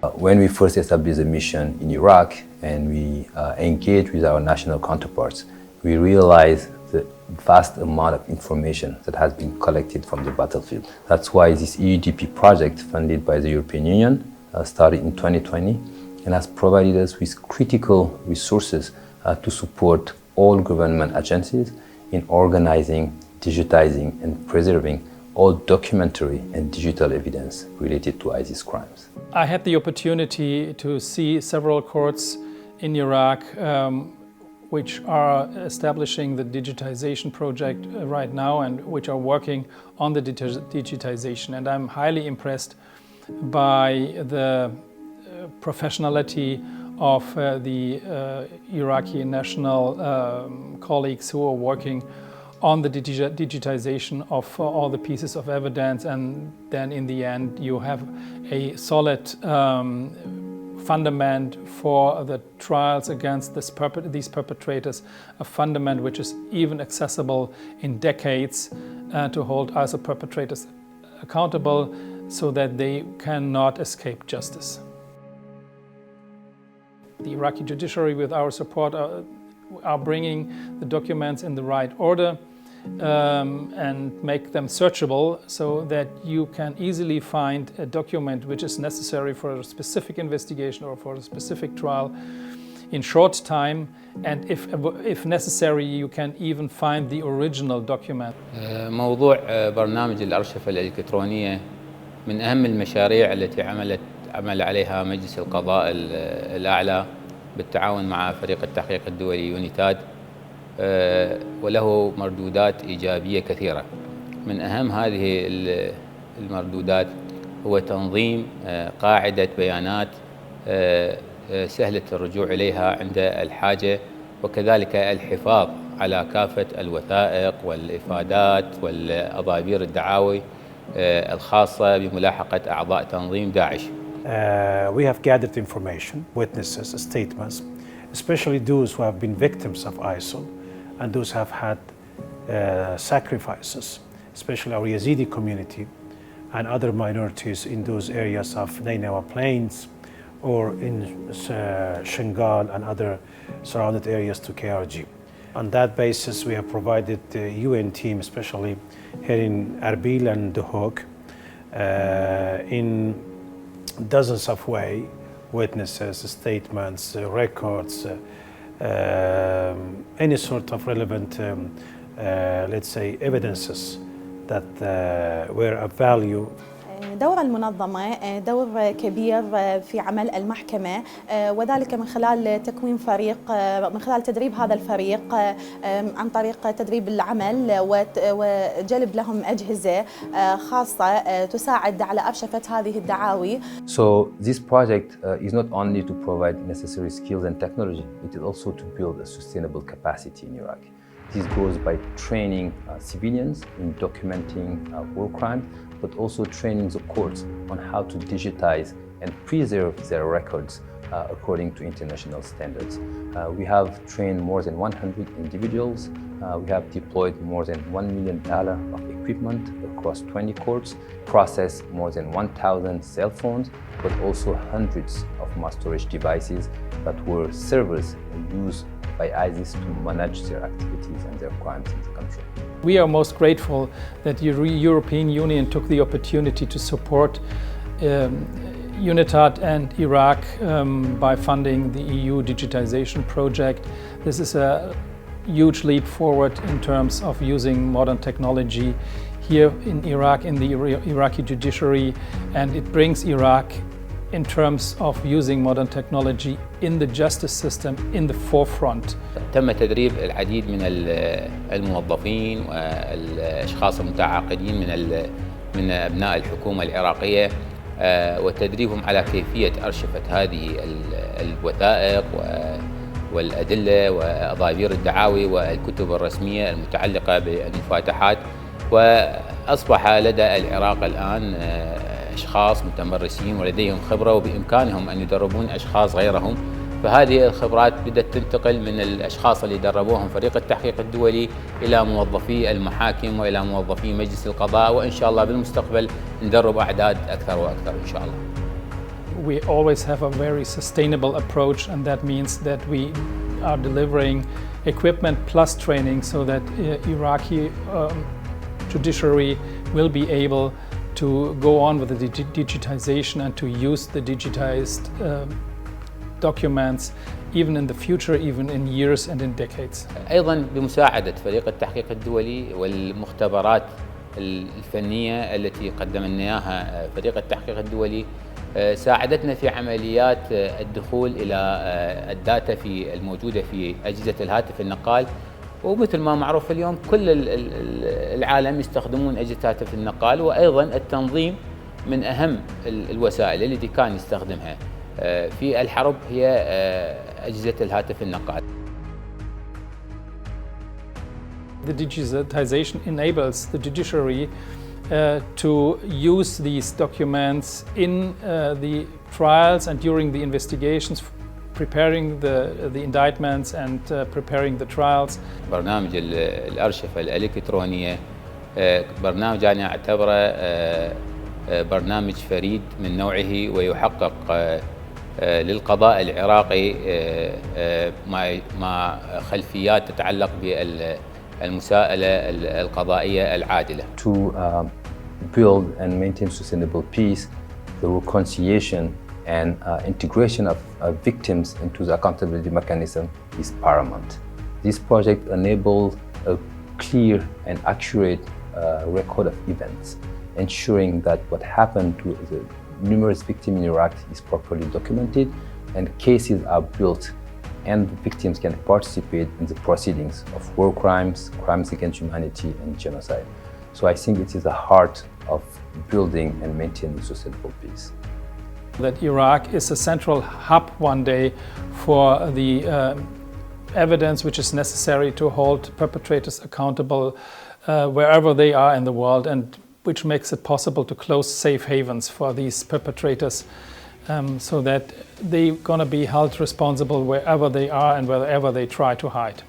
When we first established a mission in Iraq and we engaged with our national counterparts, we realized the vast amount of information that has been collected from the battlefield. That's why this EUDP project, funded by the European Union, started in 2020 and has provided us with critical resources to support all government agencies in organizing, digitizing, and preserving all documentary and digital evidence related to ISIS crimes. I had the opportunity to see several courts in Iraq which are establishing the Digitization Project right now and which are working on the digitization. And I'm highly impressed by the professionality of the Iraqi national colleagues who are working on the digitization of all the pieces of evidence, and then in the end you have a solid fundament for the trials against these perpetrators, a fundament which is even accessible in decades to hold ISIL perpetrators accountable so that they cannot escape justice. The Iraqi judiciary, with our support, are bringing the documents in the right order and make them searchable so that you can easily find a document which is necessary for a specific investigation or for a specific trial in short time, and if necessary you can even find the original document. موضوع برنامج الأرشفة الإلكترونية من أهم المشاريع التي عمل عليها مجلس القضاء الأعلى بالتعاون مع فريق التحقيق الدولي يونيتاد، وله مردودات إيجابية كثيرة. من أهم هذه المردودات هو تنظيم قاعدة بيانات سهلة الرجوع إليها عند الحاجة، وكذلك الحفاظ على كافة الوثائق والإفادات والأضابير الدعاوي الخاصة بملاحقة أعضاء تنظيم داعش. We have gathered information, witnesses, statements, especially those who have been victims of ISIL and those who have had sacrifices, especially our Yazidi community and other minorities in those areas of Nainawa Plains or in Shingal and other surrounded areas to KRG. On that basis, we have provided the UN team, especially here in Erbil and Duhok, in dozens of ways, witnesses, statements, records, any sort of relevant, let's say, evidences that were of value. دور المنظمة دور كبير في عمل المحكمة، وذلك من خلال تكوين فريق، من خلال تدريب هذا الفريق عن طريق تدريب العمل وجلب لهم أجهزة خاصة تساعد على أرشفة هذه الدعاوي. So this project is not only to provide necessary skills and technology, it is also to build a sustainable capacity in Iraq. This goes by training civilians in documenting war crimes, but also training the courts on how to digitize and preserve their records according to international standards. We have trained more than 100 individuals. We have deployed more than $1 million of equipment across 20 courts, processed more than 1,000 cell phones, but also hundreds of mass storage devices that were servers used by ISIS to manage their activities and their crimes in the country. We are most grateful that the European Union took the opportunity to support UNITAD and Iraq by funding the EU Digitization Project. This is a huge leap forward in terms of using modern technology here in Iraq, in the Iraqi judiciary, and it brings Iraq in terms of using modern technology in the justice system in the forefront. تم تدريب العديد من الموظفين والأشخاص المتعاقدين من أبناء الحكومة العراقية وتدريبهم على كيفية أرشفة هذه الوثائق والأدلة وأضابير الدعاوي والكتب الرسمية المتعلقة بالمفاتحات، وأصبح لدى العراق الآن أشخاص متمرسين ولديهم خبرة وبإمكانهم أن يدربون أشخاص غيرهم، فهذه الخبرات بدأت تنتقل من الأشخاص اللي دربوهم فريق التحقيق الدولي إلى موظفي المحاكم وإلى موظفي مجلس القضاء، وإن شاء الله بالمستقبل ندرب أعداد أكثر وأكثر إن شاء الله. we always have a very sustainable approach, and that means that we are delivering equipment plus training so that Iraqi judiciary will be able to go on with the digitization and to use the digitized documents even in the future, even in years and in decades. أيضا بمساعدة فريق التحقيق الدولي والمختبرات الفنية التي قدمنا إياها فريق التحقيق الدولي ساعدتنا في عمليات الدخول إلى الداتا الموجودة في أجهزة الهاتف النقال. ومثل ما معروف اليوم كل العالم يستخدمون أجهزة هاتف النقال، وأيضا التنظيم من أهم الوسائل التي كان يستخدمها في الحرب هي أجهزة الهاتف النقال. The digitization enables the judiciary to use these documents in the trials and during the investigations, preparing the indictments and preparing the trials. برنامج الأرشفة الإلكترونية برنامج أنا أعتبره برنامج فريد من نوعه، ويحقق للقضاء العراقي مع خلفيات تتعلق بالمساءلة القضائية العادلة. To build and maintain sustainable peace, the reconciliation and integration of victims into the accountability mechanism is paramount. This project enables a clear and accurate record of events, ensuring that what happened to the numerous victims in Iraq is properly documented and cases are built and the victims can participate in the proceedings of war crimes, crimes against humanity and genocide. So I think it is the heart of building and maintaining sustainable peace. That Iraq is a central hub one day for the evidence which is necessary to hold perpetrators accountable wherever they are in the world, and which makes it possible to close safe havens for these perpetrators so that they're going to be held responsible wherever they are and wherever they try to hide.